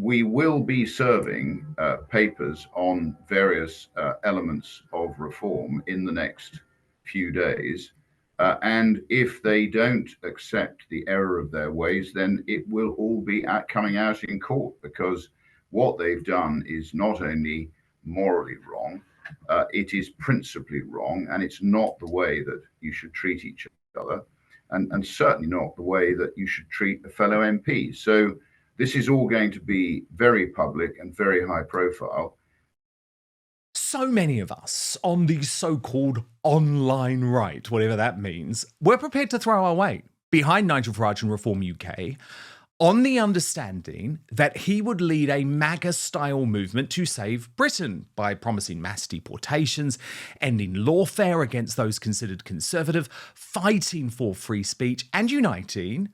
we will be serving papers on various elements of reform in the next few days. And if they don't accept the error of their ways, then it will all be coming out in court, because what they've done is not only morally wrong, it is principally wrong, and it's not the way that you should treat each other, and certainly not the way that you should treat a fellow MP. So this is all going to be very public and very high profile. So many of us on the so-called online right, whatever that means, we're prepared to throw our weight behind Nigel Farage and Reform UK on the understanding that he would lead a MAGA-style movement to save Britain by promising mass deportations, ending lawfare against those considered conservative, fighting for free speech, and uniting,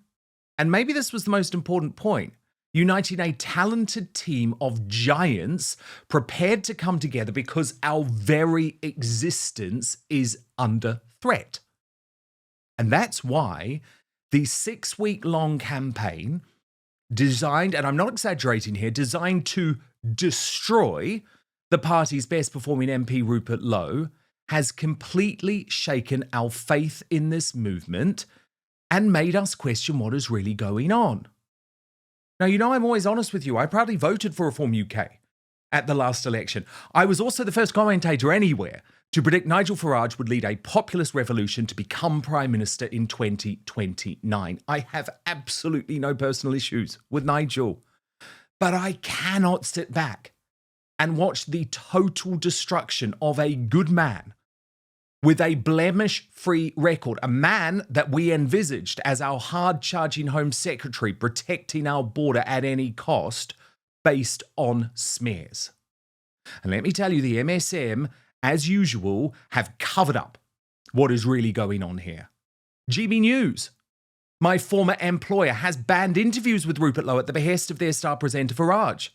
and maybe this was the most important point, uniting a talented team of giants prepared to come together because our very existence is under threat. And that's why the 6-week-long campaign designed, and I'm not exaggerating here, designed to destroy the party's best performing MP, Rupert Lowe, has completely shaken our faith in this movement and made us question what is really going on. Now, you know I'm always honest with you. I proudly voted for Reform UK at the last election. I was also the first commentator anywhere to predict Nigel Farage would lead a populist revolution to become Prime Minister in 2029. I have absolutely no personal issues with Nigel, but I cannot sit back and watch the total destruction of a good man with a blemish-free record, a man that we envisaged as our hard-charging Home Secretary protecting our border at any cost based on smears. And let me tell you, the MSM, as usual, have covered up what is really going on here. GB News, my former employer, has banned interviews with Rupert Lowe at the behest of their star presenter Farage.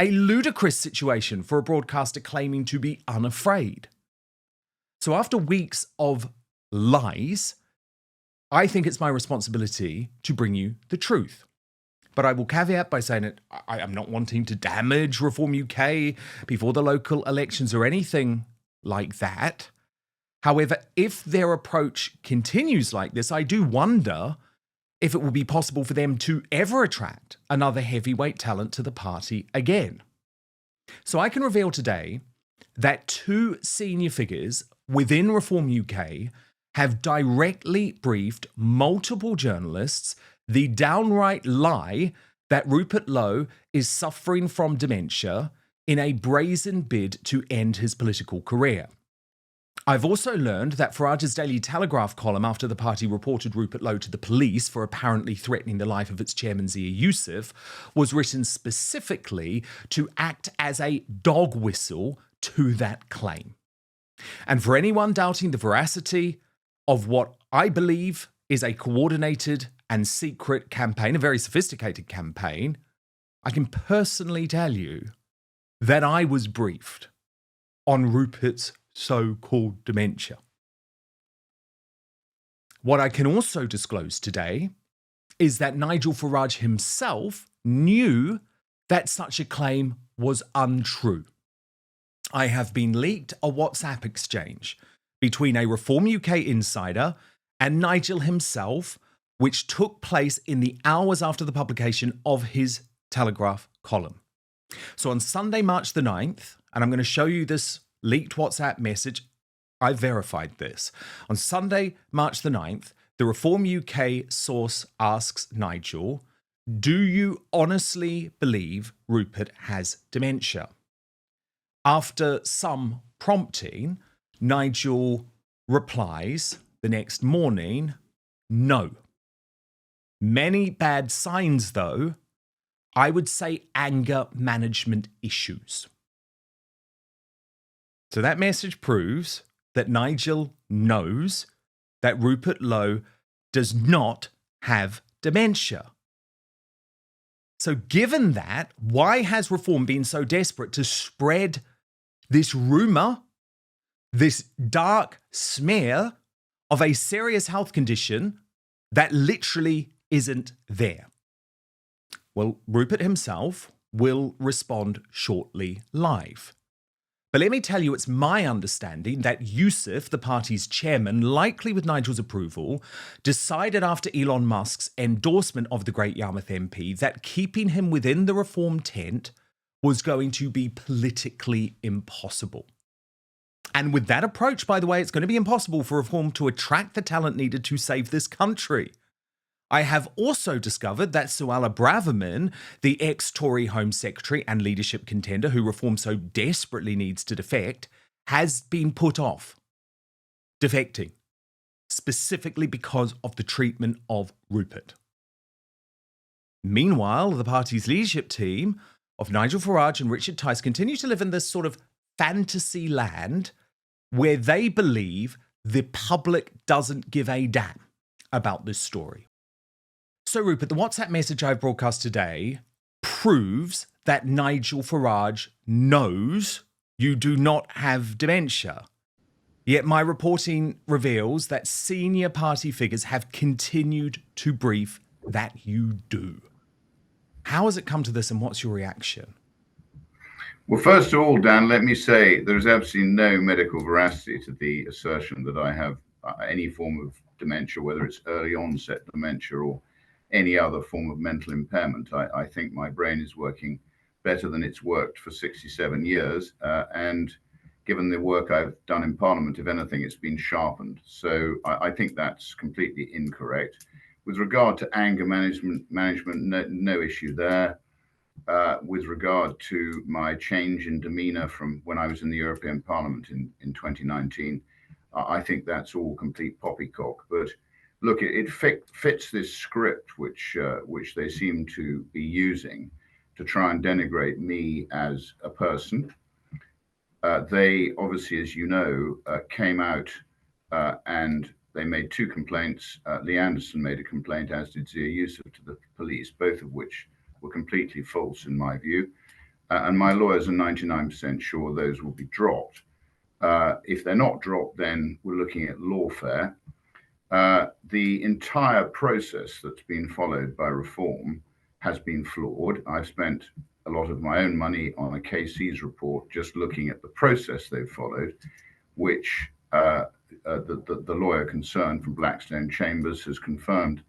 A ludicrous situation for a broadcaster claiming to be unafraid. So after weeks of lies, I think it's my responsibility to bring you the truth. But I will caveat by saying that I am not wanting to damage Reform UK before the local elections or anything like that. However, if their approach continues like this, I do wonder if it will be possible for them to ever attract another heavyweight talent to the party again. So I can reveal today that 2 senior figures within Reform UK have directly briefed multiple journalists the downright lie that Rupert Lowe is suffering from dementia in a brazen bid to end his political career. I've also learned that Farage's Daily Telegraph column after the party reported Rupert Lowe to the police for apparently threatening the life of its chairman Zia Youssef was written specifically to act as a dog whistle to that claim. And for anyone doubting the veracity of what I believe is a coordinated and secret campaign, a very sophisticated campaign, I can personally tell you that I was briefed on Rupert's so-called dementia. What I can also disclose today is that Nigel Farage himself knew that such a claim was untrue. I have been leaked a WhatsApp exchange between a Reform UK insider and Nigel himself, which took place in the hours after the publication of his Telegraph column. So on Sunday, March the 9th, and I'm going to show you this leaked WhatsApp message, I verified this. On Sunday, March the 9th, the Reform UK source asks Nigel, "Do you honestly believe Rupert has dementia?" After some prompting, Nigel replies the next morning, "No." Many bad signs, though. I would say anger management issues. So that message proves that Nigel knows that Rupert Lowe does not have dementia. So given that, why has Reform been so desperate to spread this rumour, this dark smear of a serious health condition that literally isn't there? Well, Rupert himself will respond shortly live. But let me tell you, it's my understanding that Yusuf, the party's chairman, likely with Nigel's approval, decided after Elon Musk's endorsement of the Great Yarmouth MP that keeping him within the reform tent was going to be politically impossible. And with that approach, by the way, it's going to be impossible for reform to attract the talent needed to save this country. I have also discovered that Suella Braverman, the ex-Tory Home Secretary and leadership contender who reform so desperately needs to defect, has been put off defecting, specifically because of the treatment of Rupert. Meanwhile, the party's leadership team of Nigel Farage and Richard Tice continue to live in this sort of fantasy land where they believe the public doesn't give a damn about this story. So, Rupert, the WhatsApp message I've broadcast today proves that Nigel Farage knows you do not have dementia. Yet my reporting reveals that senior party figures have continued to brief that you do. How has it come to this, and what's your reaction? Well, first of all, Dan, let me say there's absolutely no medical veracity to the assertion that I have any form of dementia, whether it's early onset dementia or any other form of mental impairment. I think my brain is working better than it's worked for 67 years. And given the work I've done in Parliament, if anything, it's been sharpened. So I think that's completely incorrect. With regard to anger management, no issue there. With regard to my change in demeanor from when I was in the European Parliament in 2019, I think that's all complete poppycock. But look, it fits this script which they seem to be using to try and denigrate me as a person. They obviously, as you know, came out and they made two complaints. Lee Anderson made a complaint, as did Zia Yusuf, to the police, both of which were completely false in my view. And my lawyers are 99% sure those will be dropped. If they're not dropped, then we're looking at lawfare. The entire process that's been followed by reform has been flawed. I've spent a lot of my own money on a KC's report just looking at the process they've followed, which the lawyer concerned from Blackstone Chambers has confirmed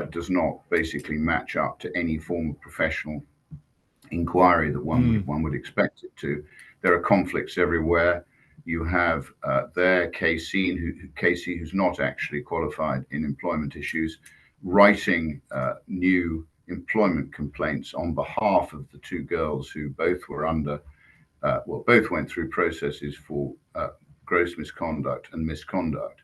does not basically match up to any form of professional inquiry that one would expect it to. There are conflicts everywhere. You have Casey, who's not actually qualified in employment issues, writing new employment complaints on behalf of the two girls who both were both went through processes for gross misconduct and misconduct.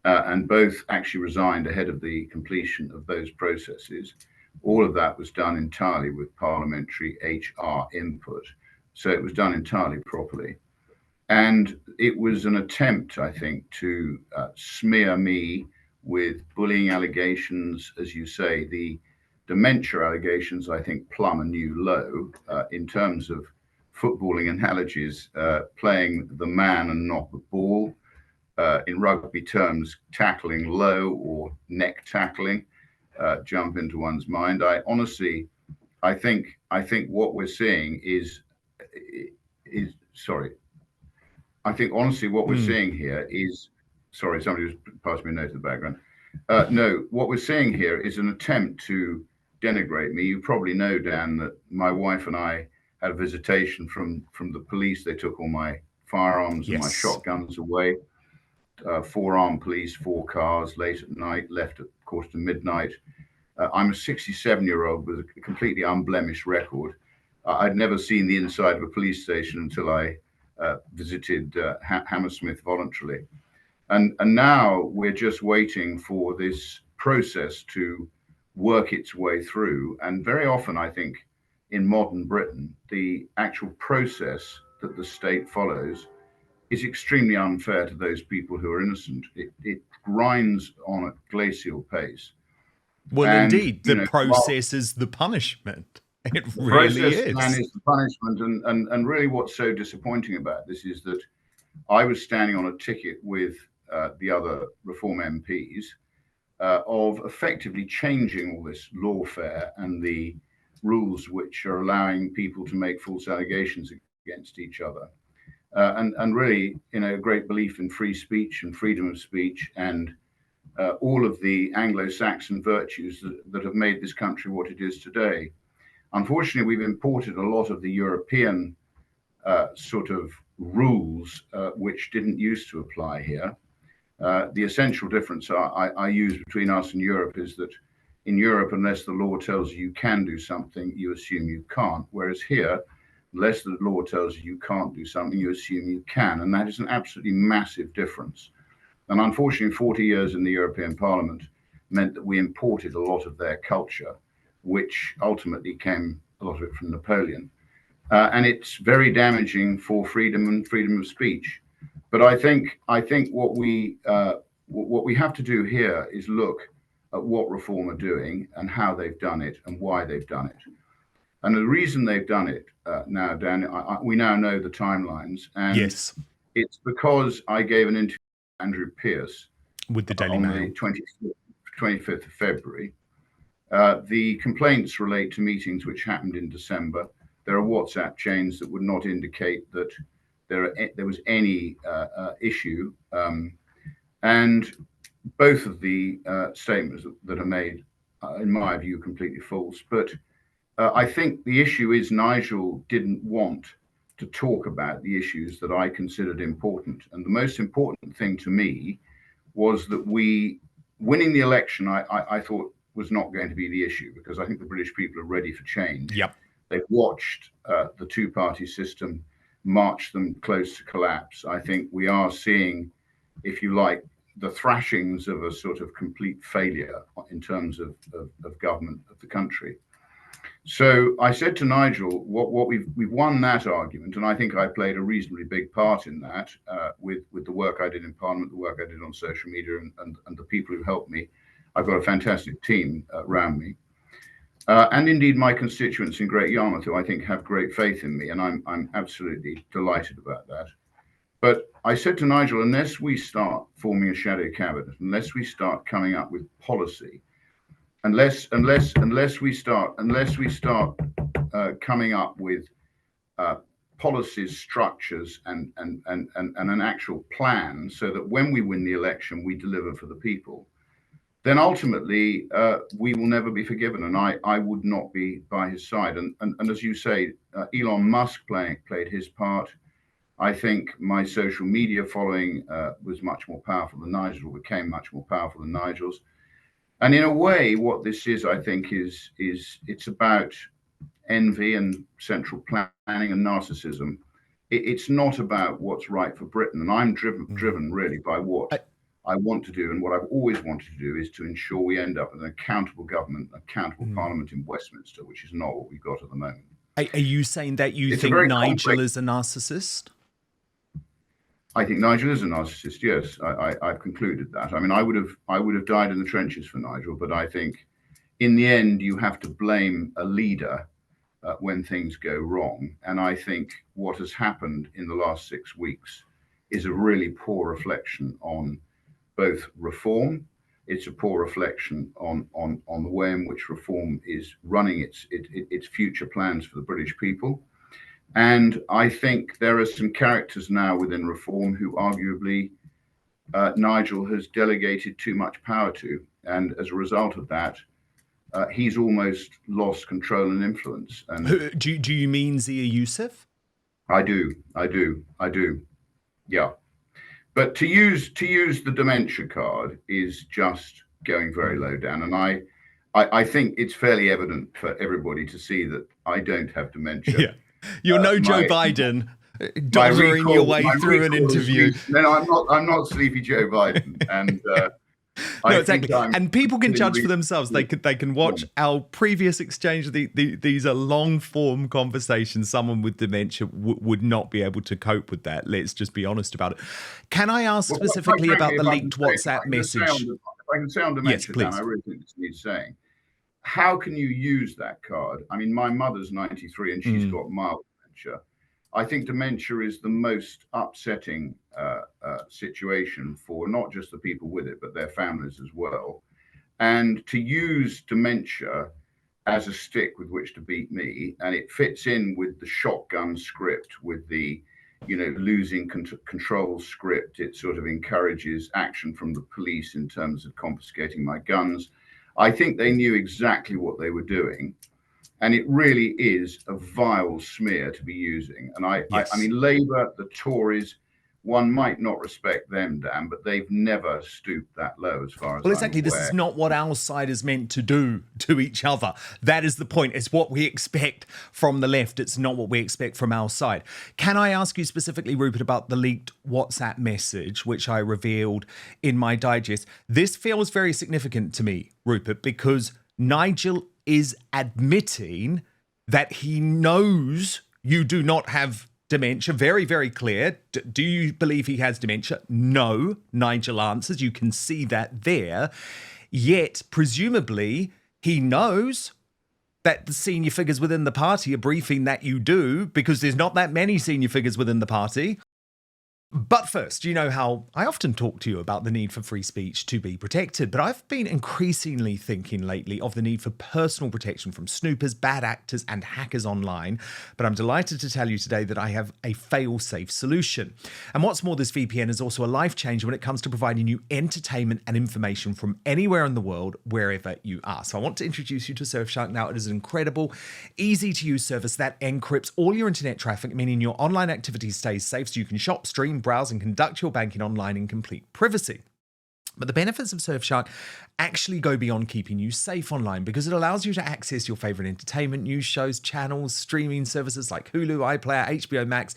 And both actually resigned ahead of the completion of those processes. All of that was done entirely with parliamentary HR input. So it was done entirely properly. And it was an attempt, I think, to smear me with bullying allegations. As you say, the dementia allegations, I think, plumb a new low in terms of footballing analogies, playing the man and not the ball. In rugby terms, tackling low or neck tackling, jump into one's mind. I think what we're seeing what we're seeing here is, sorry, somebody was passing me a note in the background. No, what we're seeing here is an attempt to denigrate me. You probably know, Dan, that my wife and I had a visitation from the police. They took all my firearms and my shotguns away. 4 armed police, 4 cars late at night, left at quarter to midnight. I'm a 67-year-old with a completely unblemished record. I'd never seen the inside of a police station until I visited Hammersmith voluntarily. And now we're just waiting for this process to work its way through. And very often, I think, in modern Britain, the actual process that the state follows is extremely unfair to those people who are innocent. It grinds on a glacial pace. Well, and, indeed, the process is the punishment. It really is. The process is the punishment. And really what's so disappointing about this is that I was standing on a ticket with the other Reform MPs of effectively changing all this lawfare and the rules which are allowing people to make false allegations against each other. And really, great belief in free speech and freedom of speech and all of the Anglo-Saxon virtues that have made this country what it is today. Unfortunately, we've imported a lot of the European sort of rules which didn't used to apply here. The essential difference I use between us and Europe is that in Europe, unless the law tells you can do something, you assume you can't. Whereas here, unless the law tells you can't do something, you assume you can. And that is an absolutely massive difference. And unfortunately, 40 years in the European Parliament meant that we imported a lot of their culture, which ultimately came, a lot of it, from Napoleon. And it's very damaging for freedom and freedom of speech. But I think what we have to do here is look at what Reform are doing and how they've done it and why they've done it. And the reason they've done it now, Dan, we now know the timelines. And yes, it's because I gave an interview to Andrew Pierce with the Daily on Mail. the 25th of February. The complaints relate to meetings which happened in December. There are WhatsApp chains that would not indicate that there was any issue. And both of the statements that are made, in my view, completely false. But I think the issue is Nigel didn't want to talk about the issues that I considered important. And the most important thing to me was that winning the election, I thought was not going to be the issue, because I think the British people are ready for change. Yep. They've watched the two-party system march them close to collapse. I think we are seeing, if you like, the thrashings of a sort of complete failure in terms of government of the country. So I said to Nigel, what we've won that argument, and I think I played a reasonably big part in that with the work I did in Parliament, the work I did on social media, and the people who helped me. I've got a fantastic team around me. And indeed, my constituents in Great Yarmouth, who I think have great faith in me, and I'm absolutely delighted about that. But I said to Nigel, unless we start forming a shadow cabinet, unless we start coming up with policy, unless we start coming up with policies, structures, and an actual plan, so that when we win the election, we deliver for the people, then ultimately we will never be forgiven, and I would not be by his side. And as you say, Elon Musk played his part. I think my social media following was much more powerful than Nigel, became much more powerful than Nigel's. And in a way, what this is, I think, is it's about envy and central planning and narcissism. It's not about what's right for Britain. And I'm driven really by what I want to do, and what I've always wanted to do is to ensure we end up with an accountable government, an accountable parliament in Westminster, which is not what we've got at the moment. Are you saying that you think Nigel is a narcissist? I think Nigel is a narcissist. Yes, I've concluded that. I mean, I would have died in the trenches for Nigel, but I think in the end you have to blame a leader when things go wrong. And I think what has happened in the last 6 weeks is a really poor reflection on both Reform. It's a poor reflection on the way in which Reform is running its future plans for the British people. And I think there are some characters now within Reform who arguably Nigel has delegated too much power to. And as a result of that, he's almost lost control and influence. And do you mean Zia Youssef? I do. Yeah. But to use the dementia card is just going very low down. And I think it's fairly evident for everybody to see that I don't have dementia. Yeah. You're no Joe Biden dodgering your way through an interview. No, I'm not sleepy Joe Biden. And no, exactly. And people can judge for themselves. They can watch our previous exchange. These are long form conversations. Someone with dementia would not be able to cope with that. Let's just be honest about it. Can I ask specifically about the leaked WhatsApp message? If I can say on dementia, yes, please. Dan, I really think this needs saying. How can you use that card? I mean, my mother's 93 and she's got mild dementia. I think dementia is the most upsetting situation for not just the people with it, but their families as well. And to use dementia as a stick with which to beat me, and it fits in with the shotgun script, with the losing control script. It sort of encourages action from the police in terms of confiscating my guns. I think they knew exactly what they were doing, and it really is a vile smear to be using. And I Yes. mean, Labour, the Tories, one might not respect them, Dan, but they've never stooped that low, as far as Well, I'm exactly. This aware. is not what our side is meant to do to each other. That is the point. It's what we expect from the left. It's not what we expect from our side. Can I ask you specifically, Rupert, about the leaked WhatsApp message, which I revealed in my digest? This feels very significant to me, Rupert, because Nigel is admitting that he knows you do not have dementia. Very, very clear. Do you believe he has dementia? No, Nigel answers. You can see that there. Yet, presumably, he knows that the senior figures within the party are briefing that you do, because there's not that many senior figures within the party. But first, you know how I often talk to you about the need for free speech to be protected, but I've been increasingly thinking lately of the need for personal protection from snoopers, bad actors, and hackers online. But I'm delighted to tell you today that I have a fail-safe solution. And what's more, this VPN is also a life changer when it comes to providing you entertainment and information from anywhere in the world, wherever you are. So I want to introduce you to Surfshark now. It is an incredible, easy-to-use service that encrypts all your internet traffic, meaning your online activity stays safe so you can shop, stream, browse, and conduct your banking online in complete privacy. But the benefits of Surfshark actually go beyond keeping you safe online, because it allows you to access your favorite entertainment news shows, channels, streaming services like Hulu, iPlayer, HBO Max,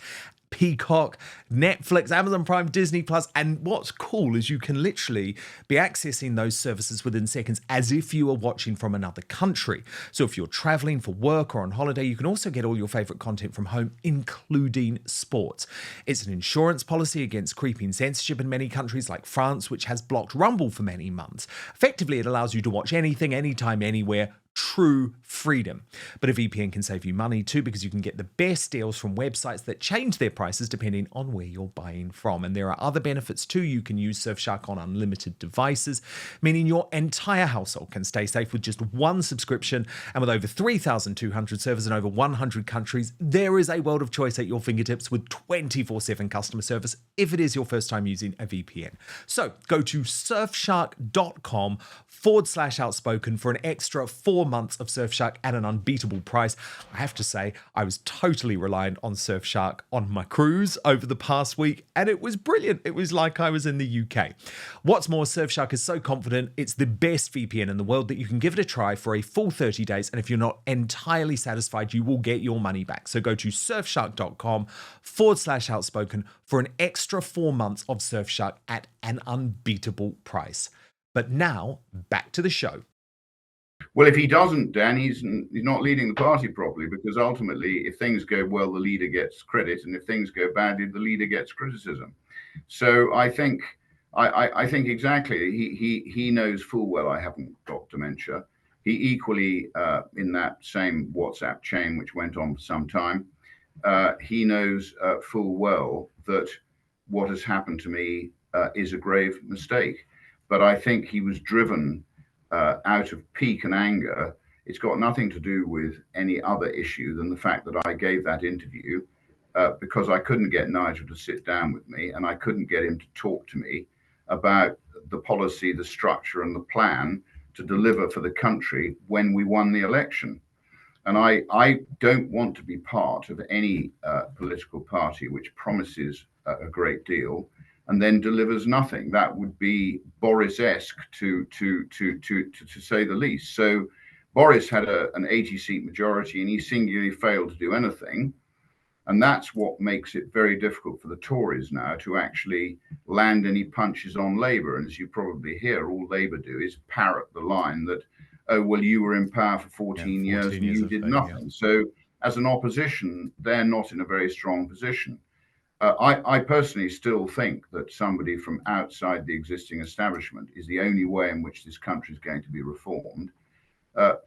Peacock, Netflix, Amazon Prime, Disney Plus. And what's cool is you can literally be accessing those services within seconds, as if you were watching from another country. So if you're traveling for work or on holiday, you can also get all your favorite content from home, including sports. It's an insurance policy against creeping censorship in many countries like France, which has blocked Rumble for many months. Effectively, it allows you to watch anything, anytime, anywhere. True freedom. But a VPN can save you money too, because you can get the best deals from websites that change their prices depending on where you're buying from. And there are other benefits too. You can use Surfshark on unlimited devices, meaning your entire household can stay safe with just one subscription. And with over 3,200 servers in over 100 countries, there is a world of choice at your fingertips with 24/7 customer service if it is your first time using a VPN. So go to surfshark.com/outspoken for an extra 4 months of Surfshark at an unbeatable price. I have to say, I was totally reliant on Surfshark on my cruise over the past week, and it was brilliant. It was like I was in the UK. What's more, Surfshark is so confident it's the best VPN in the world that you can give it a try for a full 30 days. And if you're not entirely satisfied, you will get your money back. So go to surfshark.com/outspoken for an extra 4 months of Surfshark at an unbeatable price. But now, back to the show. Well, if he doesn't, Dan, he's not leading the party properly, because ultimately, if things go well, the leader gets credit, and if things go badly, the leader gets criticism. So I think exactly. He knows full well I haven't got dementia. He equally, in that same WhatsApp chain, which went on for some time, he knows full well that what has happened to me is a grave mistake. But I think he was driven out of pique and anger. It's got nothing to do with any other issue than the fact that I gave that interview because I couldn't get Nigel to sit down with me, and I couldn't get him to talk to me about the policy, the structure, and the plan to deliver for the country when we won the election. And I don't want to be part of any political party which promises a great deal and then delivers nothing. That would be Boris-esque to say the least. So Boris had an 80-seat majority, and he singularly failed to do anything. And that's what makes it very difficult for the Tories now to actually land any punches on Labour. And as you probably hear, all Labour do is parrot the line that, oh, well, you were in power for 14 years and you did nothing. So as an opposition, they're not in a very strong position. I personally still think that somebody from outside the existing establishment is the only way in which this country is going to be reformed.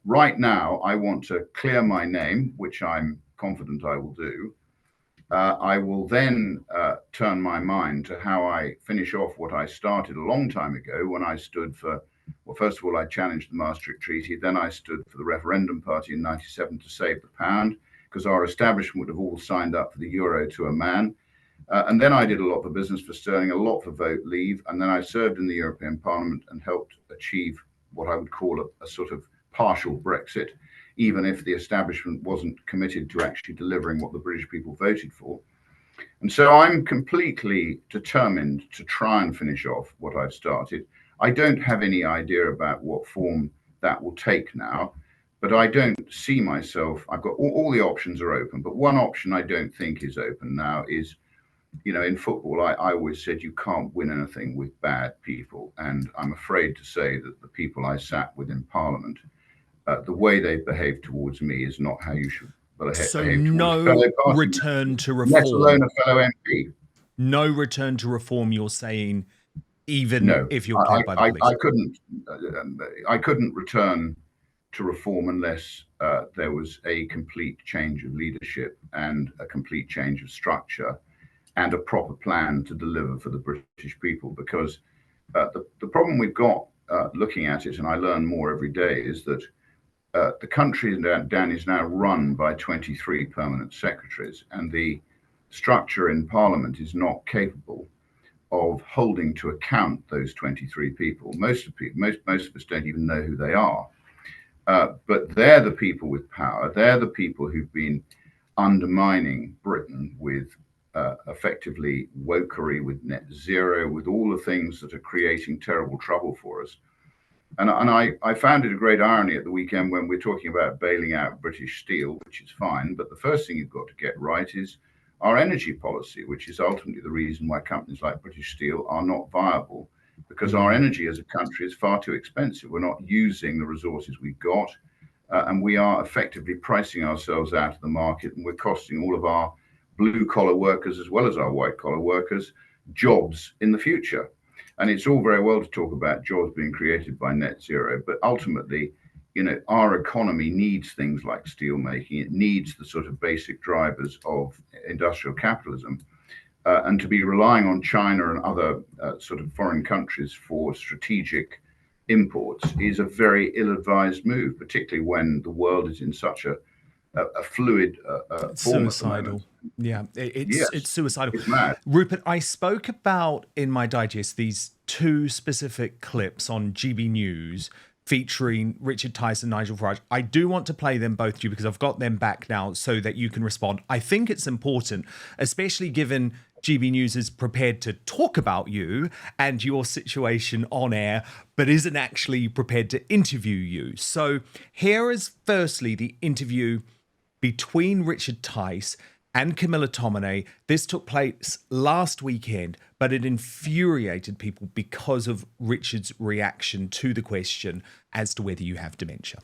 Right now, I want to clear my name, which I'm confident I will do. I will then turn my mind to how I finish off what I started a long time ago when I stood for Well, first of all, I challenged the Maastricht Treaty. Then I stood for the referendum party in '97 to save the pound, because our establishment would have all signed up for the euro to a man. And then I did a lot for business for sterling, a lot for vote leave. And then I served in the European Parliament and helped achieve what I would call a sort of partial Brexit, even if the establishment wasn't committed to actually delivering what the British people voted for. And so I'm completely determined to try and finish off what I've started. I don't have any idea about what form that will take now, but I don't see myself, I've got all the options are open, but one option I don't think is open now is, in football, I always said you can't win anything with bad people. And I'm afraid to say that the people I sat with in Parliament, the way they behave towards me is not how you should behave. So towards no return to reform. Let alone a fellow MP. No return to reform, you're saying, even if you're told by the police. I couldn't return to reform unless there was a complete change of leadership and a complete change of structure and a proper plan to deliver for the British people. Because the problem we've got looking at it, and I learn more every day, is that the country, Dan, is now run by 23 permanent secretaries, and the structure in Parliament is not capable of holding to account those 23 people. Most of us don't even know who they are. But they're the people with power. They're the people who've been undermining Britain with effectively wokery, with net zero, with all the things that are creating terrible trouble for us. And I found it a great irony at the weekend when we're talking about bailing out British Steel, which is fine. But the first thing you've got to get right is our energy policy, which is ultimately the reason why companies like British Steel are not viable, because our energy as a country is far too expensive. We're not using the resources we've got, and we are effectively pricing ourselves out of the market, and we're costing all of our blue-collar workers as well as our white-collar workers jobs in the future. And it's all very well to talk about jobs being created by net zero, but ultimately, our economy needs things like steel making. It needs the sort of basic drivers of industrial capitalism. And to be relying on China and other sort of foreign countries for strategic imports is a very ill-advised move, particularly when the world is in such a fluid form. Suicidal. Yeah, it's suicidal. It's mad. Rupert, I spoke about in my digest these two specific clips on GB News featuring Richard Tice and Nigel Farage. I do want to play them both to you because I've got them back now so that you can respond. I think it's important, especially given GB News is prepared to talk about you and your situation on air, but isn't actually prepared to interview you. So here is firstly the interview between Richard Tice and Camilla Tominey. This took place last weekend, but it infuriated people because of Richard's reaction to the question as to whether you have dementia.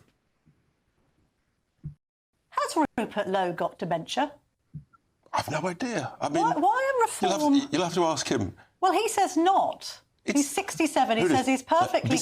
Has Rupert Lowe got dementia? I've no idea. I mean, why a reform? You'll have to ask him. Well, he says not. He's 67. He says he's perfectly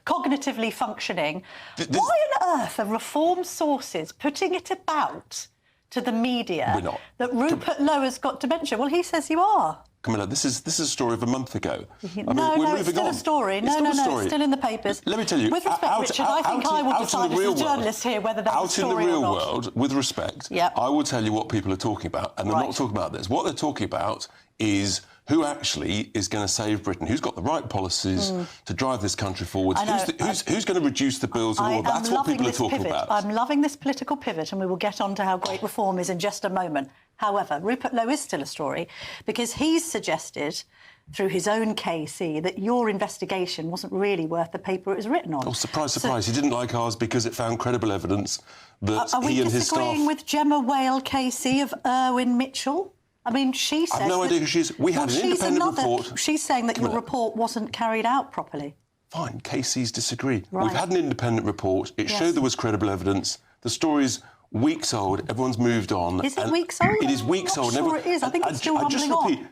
cognitively functioning. Why on earth are reform sources putting it about to the media that Rupert Lowe has got dementia? Well, he says you are. Camilla, this is a story of a month ago. No, it's still a story. No, it's still in the papers. Let me tell you. With respect, Richard, I think I will decide as a journalist here whether that's a story or not. Out in the real world, with respect, I will tell you what people are talking about, and they're not talking about this. What they're talking about is who actually is going to save Britain, who's got the right policies to drive this country forward, who's going to reduce the bills and all of that. That's what people are talking about. I'm loving this political pivot, and we will get on to how great reform is in just a moment. However, Rupert Lowe is still a story because he's suggested through his own KC that your investigation wasn't really worth the paper it was written on. Oh, surprise, surprise. He didn't like ours because it found credible evidence that he and his staff... Are we disagreeing with Gemma Whale KC of Irwin Mitchell? I mean, she says... I've no idea who she is. We had an independent report... She's saying that your report wasn't carried out properly. Fine, KC's disagree. Right. We've had an independent report. It showed there was credible evidence. The story's weeks old. Everyone's moved on. Is it weeks old? It is weeks old. I'm not sure it is. I think it's still rumbling on.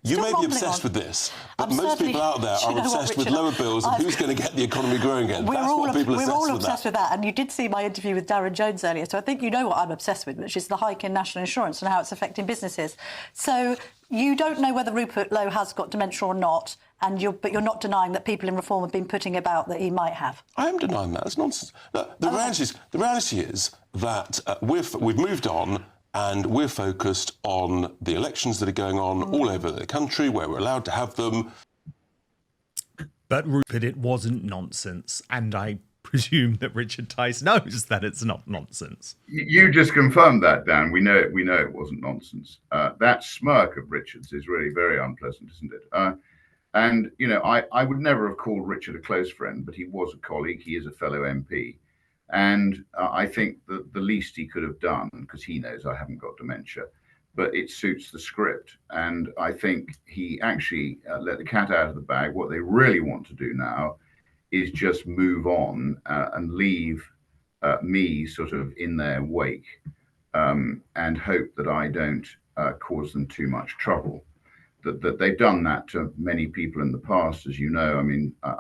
You may be obsessed with this, but most people out there are obsessed with lower bills and who's going to get the economy growing again. That's what people are obsessed with. We're all obsessed with that. And you did see my interview with Darren Jones earlier, so I think you know what I'm obsessed with, which is the hike in national insurance and how it's affecting businesses. So you don't know whether Rupert Lowe has got dementia or not, And but you're not denying that people in Reform have been putting about that he might have. I am denying that. It's nonsense. Look, the reality is that we've moved on, and we're focused on the elections that are going on all over the country, where we're allowed to have them. But Rupert, it wasn't nonsense, and I presume that Richard Tice knows that it's not nonsense. You just confirmed that, Dan. We know it wasn't nonsense. That smirk of Richard's is really very unpleasant, isn't it? And, you know, I would never have called Richard a close friend, but he was a colleague. He is a fellow MP. And I think that the least he could have done, because he knows I haven't got dementia, but it suits the script. And I think he actually let the cat out of the bag. What they really want to do now is just move on and leave me sort of in their wake and hope that I don't cause them too much trouble. That they've done that to many people in the past, as you know. I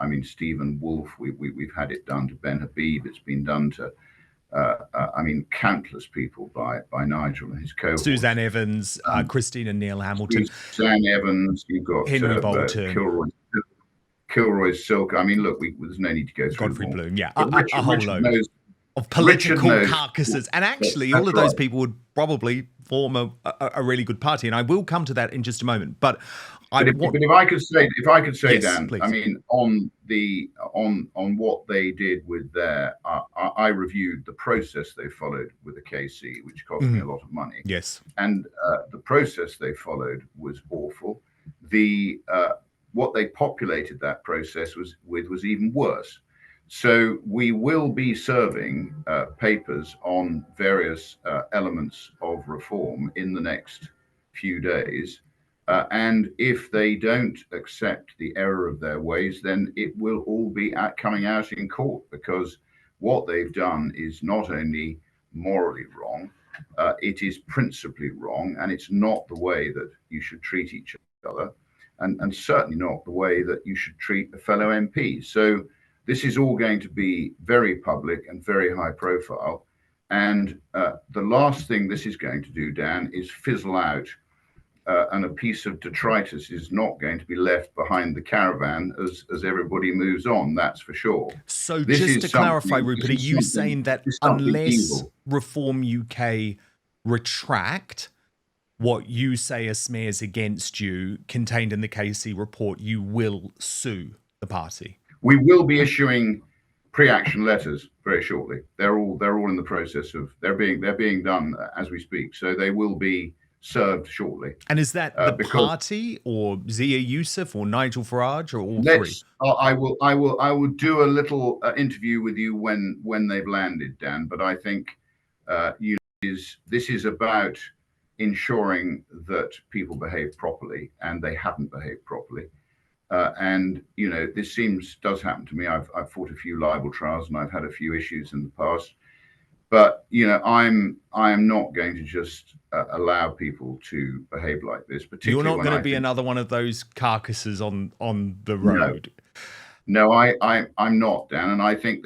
mean, Stephen Wolfe. We've had it done to Ben Habib. It's been done to, countless people by Nigel and his cohorts. Suzanne Evans, Christine and Neil Hamilton. Suzanne Evans. You've got Henry Bolton. Kilroy Silk. I mean, look, there's no need to go through Godfrey them all. Bloom. Yeah, But a whole load of political carcasses, and actually, all of those people would probably form a really good party, and I will come to that in just a moment. But if I could say, yes, Dan, please. I mean, on what they did with their, I reviewed the process they followed with the KC, which cost me a lot of money. Yes, and the process they followed was awful. What they populated that process was even worse. So we will be serving papers on various elements of reform in the next few days. And if they don't accept the error of their ways, then it will all be coming out in court, because what they've done is not only morally wrong, it is principally wrong, and it's not the way that you should treat each other, and certainly not the way that you should treat a fellow MP. So this is all going to be very public and very high profile. And the last thing this is going to do, Dan, is fizzle out. And a piece of detritus is not going to be left behind the caravan as everybody moves on, that's for sure. So just to clarify, Rupert, are you saying that unless Reform UK retract what you say are smears against you contained in the KC report, you will sue the party? We will be issuing pre-action letters very shortly. They're all in the process of they're being done as we speak. So they will be served shortly. And is that the party or Zia Youssef or Nigel Farage or all three? I will do a little interview with you when they've landed, Dan. But I think this is about ensuring that people behave properly, and they haven't behaved properly. And you know, this does happen to me. I've fought a few libel trials, and I've had a few issues in the past. But you know, I am not going to just allow people to behave like this. Particularly, you're not going to be another one of those carcasses on the road. No, I'm not, Dan. And I think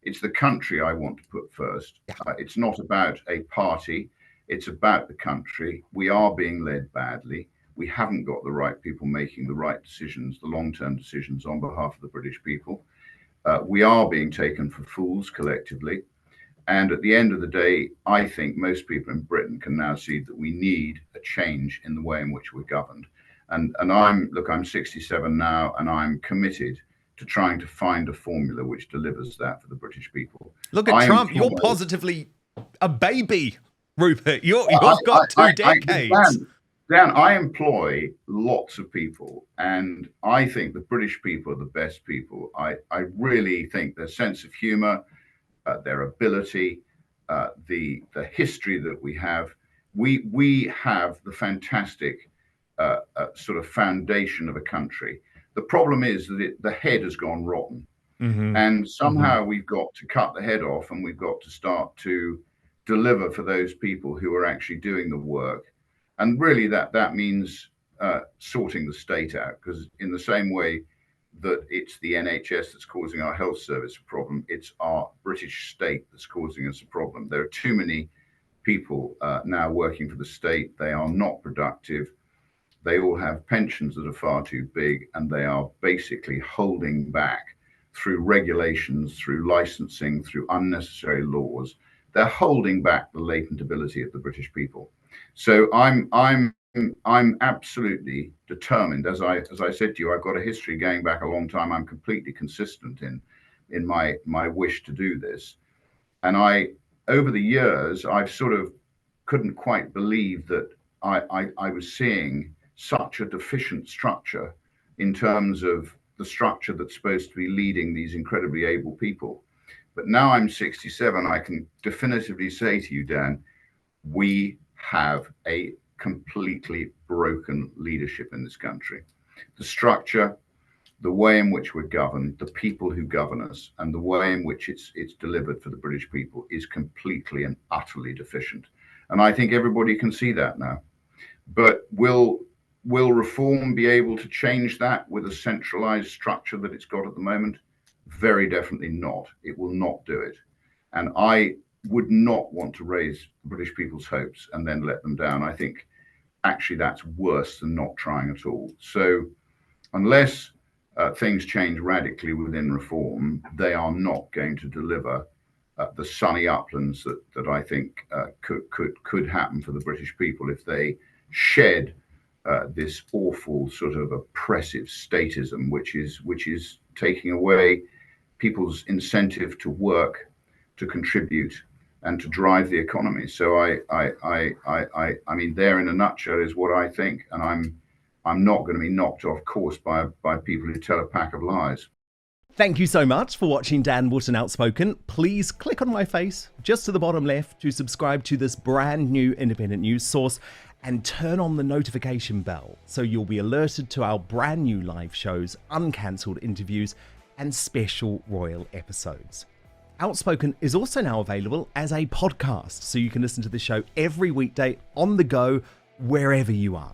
it's the country I want to put first. Yeah. It's not about a party. It's about the country. We are being led badly. We haven't got the right people making the right decisions, the long-term decisions on behalf of the British people. We are being taken for fools collectively. And at the end of the day, I think most people in Britain can now see that we need a change in the way in which we're governed. And I'm 67 now, and I'm committed to trying to find a formula which delivers that for the British people. Look at Trump. You're positively a baby, Rupert. You've got 2 decades. Dan, I employ lots of people, and I think the British people are the best people. I really think their sense of humor, their ability, the history that we have. We have the fantastic sort of foundation of a country. The problem is that the head has gone rotten. Mm-hmm. And somehow we've got to cut the head off, and we've got to start to deliver for those people who are actually doing the work. And really that means sorting the state out, because in the same way that it's the NHS that's causing our health service a problem, it's our British state that's causing us a problem. There are too many people now working for the state. They are not productive. They all have pensions that are far too big, and they are basically holding back through regulations, through licensing, through unnecessary laws. They're holding back the latent ability of the British people. So I'm absolutely determined. As I said to you, I've got a history going back a long time. I'm completely consistent in my wish to do this. And over the years, I've sort of couldn't quite believe that I was seeing such a deficient structure in terms of the structure that's supposed to be leading these incredibly able people. But now I'm 67, I can definitively say to you, Dan, we have a completely broken leadership in this country. The structure, the way in which we're governed, the people who govern us, and the way in which it's delivered for the British people is completely and utterly deficient. And I think everybody can see that now. But will reform be able to change that with a centralized structure that it's got at the moment? Very definitely not. It will not do it. And I would not want to raise British people's hopes and then let them down. I think actually that's worse than not trying at all. So unless things change radically within reform, they are not going to deliver the sunny uplands that I think could happen for the British people if they shed this awful sort of oppressive statism, which is taking away people's incentive to work, to contribute, and to drive the economy. So I mean, there in a nutshell is what I think, and I'm not going to be knocked off course by people who tell a pack of lies. Thank you so much for watching Dan Wootton Outspoken. Please click on my face just to the bottom left to subscribe to this brand new independent news source and turn on the notification bell so you'll be alerted to our brand new live shows, uncancelled interviews, and special royal episodes. Outspoken is also now available as a podcast, so you can listen to the show every weekday on the go, wherever you are.